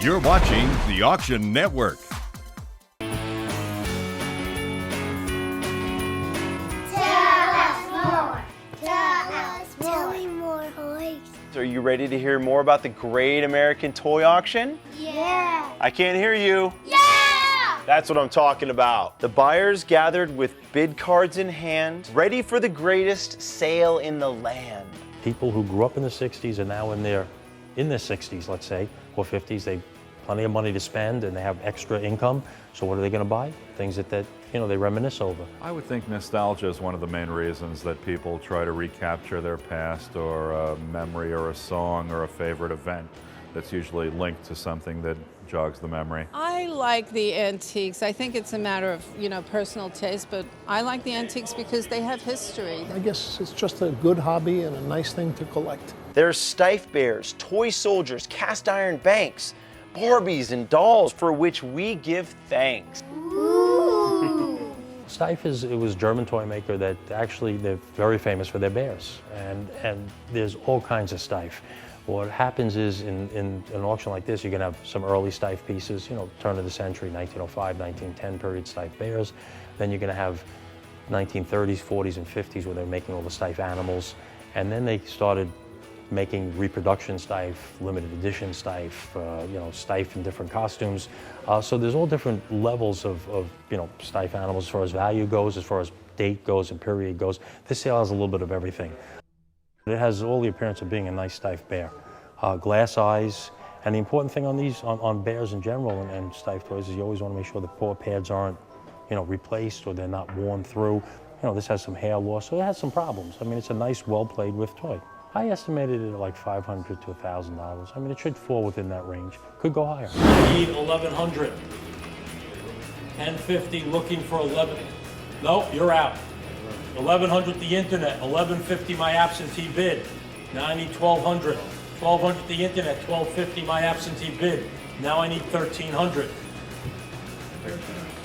You're watching the Auction Network. Are you ready to hear more about the Great American Toy Auction? Yeah! I can't hear you. Yeah! That's what I'm talking about. The buyers gathered with bid cards in hand, ready for the greatest sale in the land. People who grew up in the 60s are now in their 60s, let's say, or 50s. They plenty of money to spend and they have extra income. So what are they going to buy? Things that they reminisce over. I would think nostalgia is one of the main reasons that people try to recapture their past or a memory or a song or a favorite event that's usually linked to something that jogs the memory. I like the antiques. I think it's a matter of, personal taste, but I like the antiques because they have history. I guess it's just a good hobby and a nice thing to collect. There's Steiff bears, toy soldiers, cast iron banks, Barbies and dolls for which we give thanks. Steiff was a German toy maker that actually they're very famous for their bears, and there's all kinds of Steiff. What happens is in an auction like this, you're going to have some early Steiff pieces, turn of the century, 1905, 1910 period Steiff bears. Then you're going to have 1930s, 40s, and 50s where they're making all the Steiff animals, and then they started making reproduction Steiff, limited edition Steiff, Steiff in different costumes. So there's all different levels of Steiff animals as far as value goes, as far as date goes and period goes. This sale has a little bit of everything. It has all the appearance of being a nice Steiff bear. Glass eyes, and the important thing on these, on bears in general and Steiff toys is you always want to make sure the paw pads aren't, replaced or they're not worn through. This has some hair loss, so it has some problems. I mean, it's a nice, well played with toy. I estimated it at like $500 to $1,000. I mean, it should fall within that range. Could go higher. Need 1,100. 1050 looking for 11. Nope, you're out. 1,100 the internet. 1,150 my absentee bid. Now I need 1,200. 1,200 the internet. 1,250 my absentee bid. Now I need 1,300.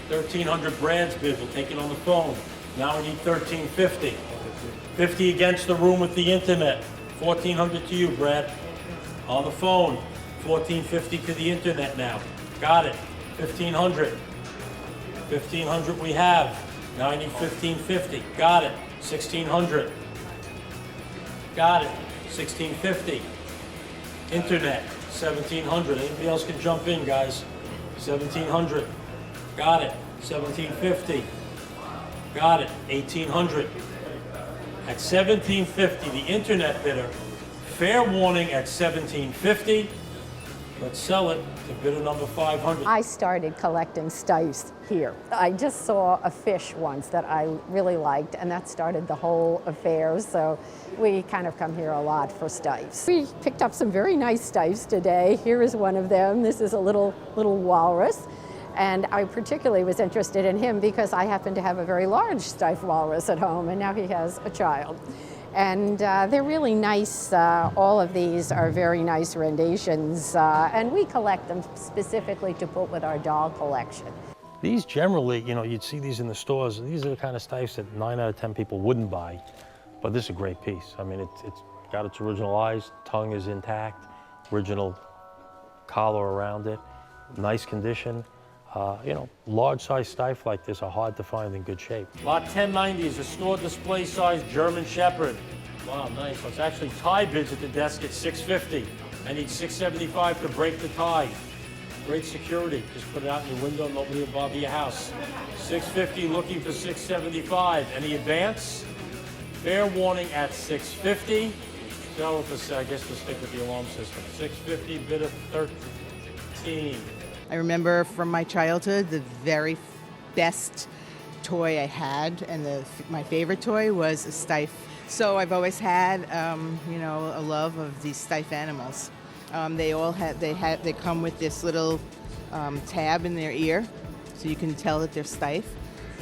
1,300 Brad's bid. We'll take it on the phone. Now I need 1,350. 50 against the room with the internet. 1,400 to you, Brad. On the phone. 1,450 to the internet now. Got it. 1,500. 1,500 we have. Now I need 1,550. Got it. 1,600. Got it. 1,650. Internet. 1,700. Anybody else can jump in, guys. 1,700. Got it. 1,750. Got it. 1,800. At 1,750, the internet bidder. Fair warning at 1,750. Let's sell it to bidder number 500. I started collecting Steiffs here. I just saw a fish once that I really liked, and that started the whole affair. So we kind of come here a lot for Steiffs. We picked up some very nice Steiffs today. Here is one of them. This is a little walrus. And I particularly was interested in him because I happen to have a very large Steiff walrus at home, and now he has a child. And they're really nice. All of these are very nice renditions, and we collect them specifically to put with our doll collection. These generally, you'd see these in the stores. These are the kind of Steiffs that 9 out of 10 people wouldn't buy, but this is a great piece. I mean, it's got its original eyes, tongue is intact, original collar around it, nice condition. Large size Steiff like this are hard to find in good shape. Lot 1090 is a store display size German Shepherd. Wow, nice. Let's actually tie bids at the desk at 650. I need 675 to break the tie. Great security. Just put it out in your window, nobody will bother your house. 650 looking for 675. Any advance? Fair warning at 650. So I guess we'll stick with the alarm system. 650, bid of 13. I remember from my childhood, the very best toy I had, and my favorite toy was a Steiff. So I've always had, a love of these Steiff animals. They come with this little tab in their ear, so you can tell that they're Steiff,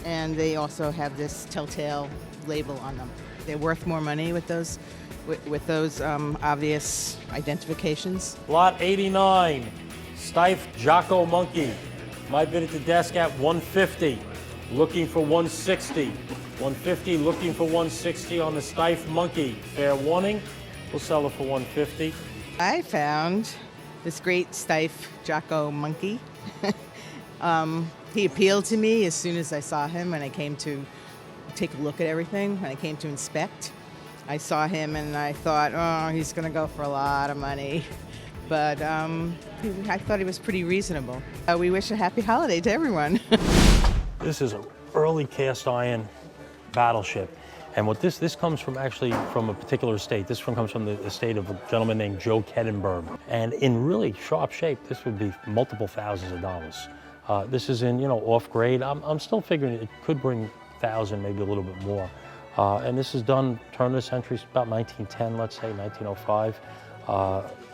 and they also have this telltale label on them. They're worth more money with those obvious identifications. Lot 89. Steiff Jocko Monkey. My bid at the desk at 150. Looking for 160. 150, looking for 160 on the Steiff Monkey. Fair warning, we'll sell it for 150. I found this great Steiff Jocko monkey. He appealed to me as soon as I saw him when I came to take a look at everything, when I came to inspect. I saw him and I thought, oh, he's going to go for a lot of money. But I thought he was pretty reasonable. We wish a happy holiday to everyone. This is an early cast iron battleship. And what this comes from actually from a particular estate. This one comes from the estate of a gentleman named Joe Kettenberg. And in really sharp shape, this would be multiple thousands of dollars. This is in, off grade. I'm still figuring it could bring 1,000, maybe a little bit more. And this is done turn of the century, about 1910, let's say, 1905.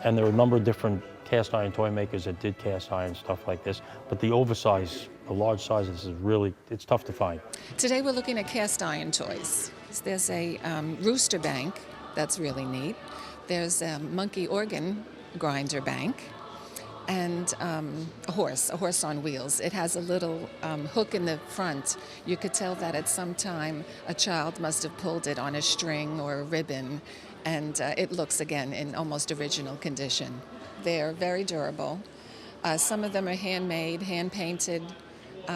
And there are a number of different cast iron toy makers that did cast iron stuff like this. But the oversized, the large size of this is really, it's tough to find. Today we're looking at cast iron toys. There's a rooster bank, that's really neat. There's a monkey organ grinder bank. And a horse on wheels. It has a little hook in the front. You could tell that at some time a child must have pulled it on a string or a ribbon, and it looks, again, in almost original condition. They're very durable. Some of them are handmade, hand-painted.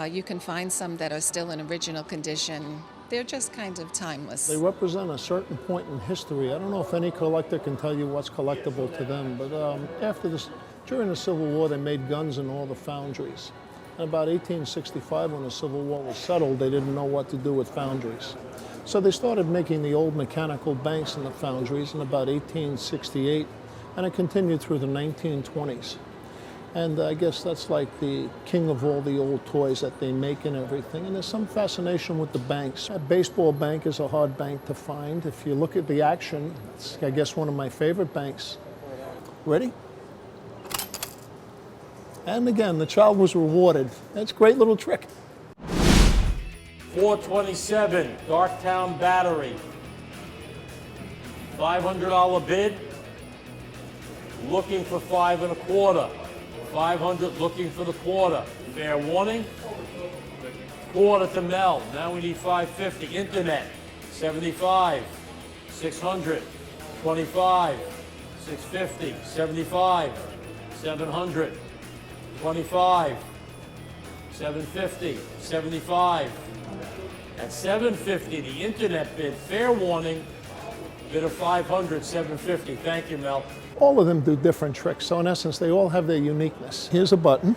You can find some that are still in original condition. They're just kind of timeless. They represent a certain point in history. I don't know if any collector can tell you what's collectible to them, but during the Civil War, they made guns in all the foundries. In about 1865, when the Civil War was settled, they didn't know what to do with foundries. So they started making the old mechanical banks in the foundries in about 1868, and it continued through the 1920s. And I guess that's like the king of all the old toys that they make and everything. And there's some fascination with the banks. A baseball bank is a hard bank to find. If you look at the action, it's, I guess, one of my favorite banks. Ready? And again, the child was rewarded. That's a great little trick. 427, Darktown Battery. $500 bid. Looking for 5 1/4. 500 looking for the quarter. Fair warning. Quarter to Mel. Now we need 550. Internet. 75. 600. 25. 650. 75. 700. 25, 750, 75. At 750, the internet bid, fair warning, bid of 500, 750. Thank you, Mel. All of them do different tricks, so in essence, they all have their uniqueness. Here's a button.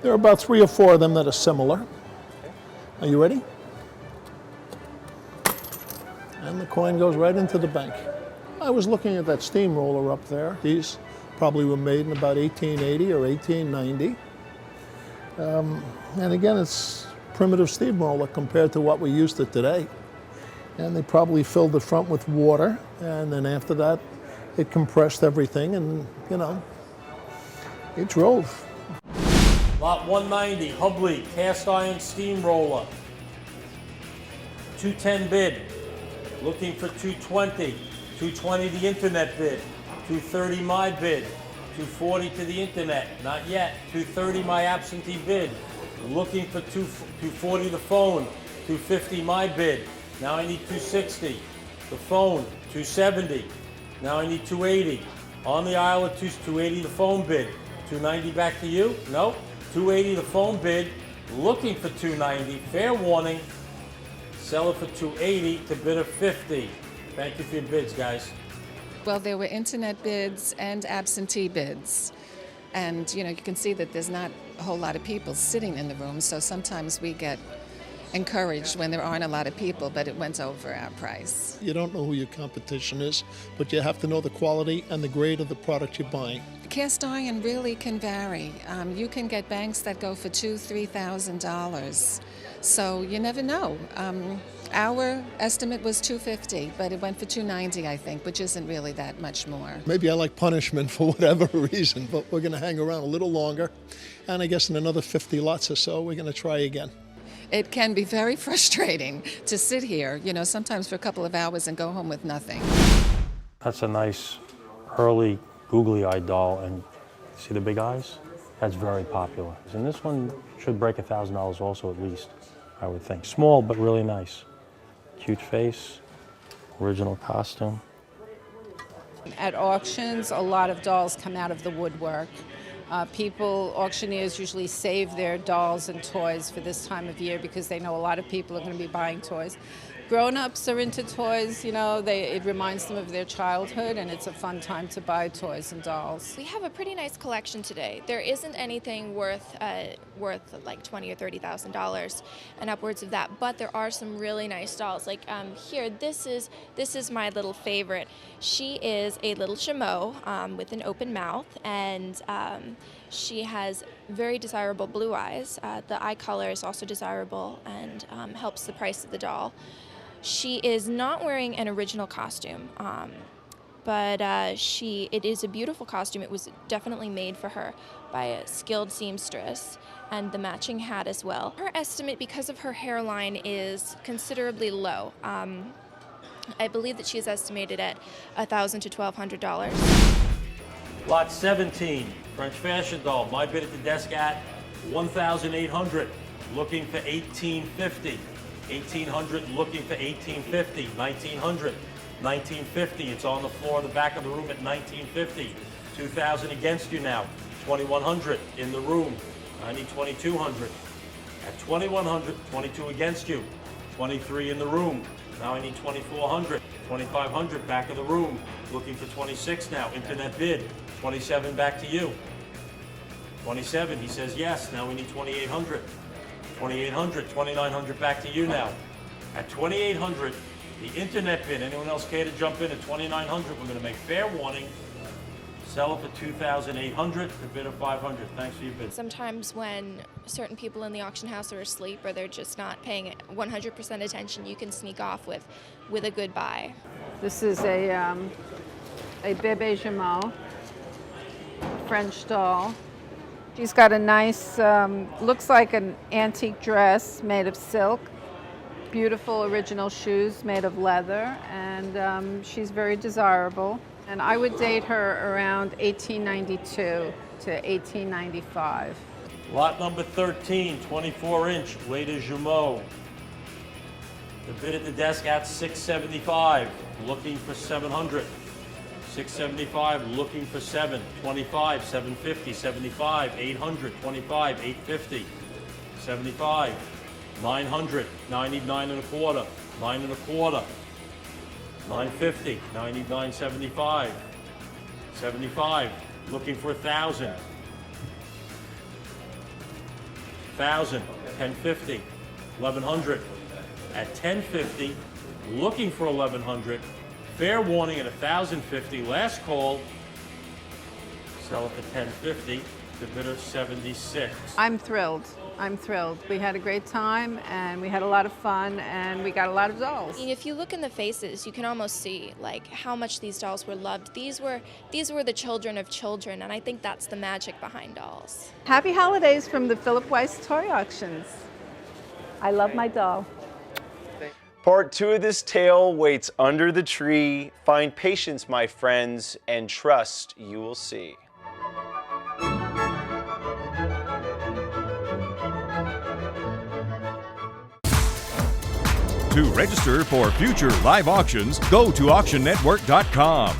There are about 3 or 4 of them that are similar. Are you ready? And the coin goes right into the bank. I was looking at that steamroller up there. These probably were made in about 1880 or 1890. And again, it's primitive steamroller compared to what we're used to today. And they probably filled the front with water, and then after that, it compressed everything, and, it drove. Lot 190, Hubley, cast iron steamroller. 210 bid. Looking for 220. 220 the internet bid. 230 my bid. 240 to the internet. Not yet. 230 my absentee bid. Looking for 240 the phone. 250 my bid. Now I need 260. The phone. 270. Now I need 280. On the aisle at 280 the phone bid. 290 back to you? No. 280 the phone bid. Looking for 290. Fair warning. Sell it for 280 to bid of 50. Thank you for your bids, guys. Well, there were internet bids and absentee bids. And, you can see that there's not a whole lot of people sitting in the room, so sometimes we get encouraged when there aren't a lot of people, but it went over our price. You don't know who your competition is, but you have to know the quality and the grade of the product you're buying. Cast iron really can vary. You can get banks that go for $2,000, $3,000. So you never know. Our estimate was $250, but it went for $290, I think, which isn't really that much more. Maybe I like punishment for whatever reason, but we're going to hang around a little longer. And I guess in another 50 lots or so, we're going to try again. It can be very frustrating to sit here, sometimes for a couple of hours and go home with nothing. That's a nice, early, googly-eyed doll, and see the big eyes? That's very popular. And this one should break $1,000 also at least, I would think. Small, but really nice. Cute face, original costume. At auctions, a lot of dolls come out of the woodwork. Auctioneers usually save their dolls and toys for this time of year because they know a lot of people are going to be buying toys. Grown-ups are into toys, it reminds them of their childhood, and it's a fun time to buy toys and dolls. We have a pretty nice collection today. There isn't anything worth like $20,000 or $30,000 and upwards of that, but there are some really nice dolls. Like here, this is my little favorite. She is a little chameau with an open mouth, and she has very desirable blue eyes. The eye color is also desirable and helps the price of the doll. She is not wearing an original costume, but it is a beautiful costume. It was definitely made for her by a skilled seamstress, and the matching hat as well. Her estimate, because of her hairline, is considerably low. I believe that she is estimated at $1,000 to $1,200. Lot 17, French fashion doll. My bid at the desk at $1,800, looking for $1,850. $1,800, looking for $1,850. $1,900, $1,950. It's on the floor in the back of the room at $1,950. $2,000 against you now. $2,100 in the room. I need $2,200. At $2,100, 22 against you. 23 in the room. Now I need $2,400. $2,500 back of the room. Looking for 26 now. Internet bid. 27 back to you. 27, he says yes. Now we need $2,800. 2,800, 2,900 back to you now. At 2,800, the internet bid. Anyone else care to jump in at 2,900? We're going to make fair warning. Sell it for 2,800. The bid of 500. Thanks for your bid. Sometimes when certain people in the auction house are asleep or they're just not paying 100% attention, you can sneak off with a good buy. This is a bébé jumeau, French doll. She's got a nice, looks like an antique dress made of silk, beautiful original shoes made of leather, and she's very desirable. And I would date her around 1892 to 1895. Lot number 13, 24-inch, Lady Jumeau. The bid at the desk at $675, looking for $700. $675, looking for $7. $25, $750, $75, $800, $25, $850, $75, $900, $99.25, $9.25, $950, $99.75, $75, looking for $1,000. $1,000, $1050, $1,100. At $1050, looking for $1,100. Fair warning at $1,050. Last call. Sell it for $1050. The bidder $76. I'm thrilled. I'm thrilled. We had a great time, and we had a lot of fun, and we got a lot of dolls. If you look in the faces, you can almost see like how much these dolls were loved. These were the children of children, and I think that's the magic behind dolls. Happy holidays from the Philip Weiss Toy Auctions. I love my doll. Part 2 of this tale waits under the tree. Find patience, my friends, and trust you will see. To register for future live auctions, go to auctionnetwork.com.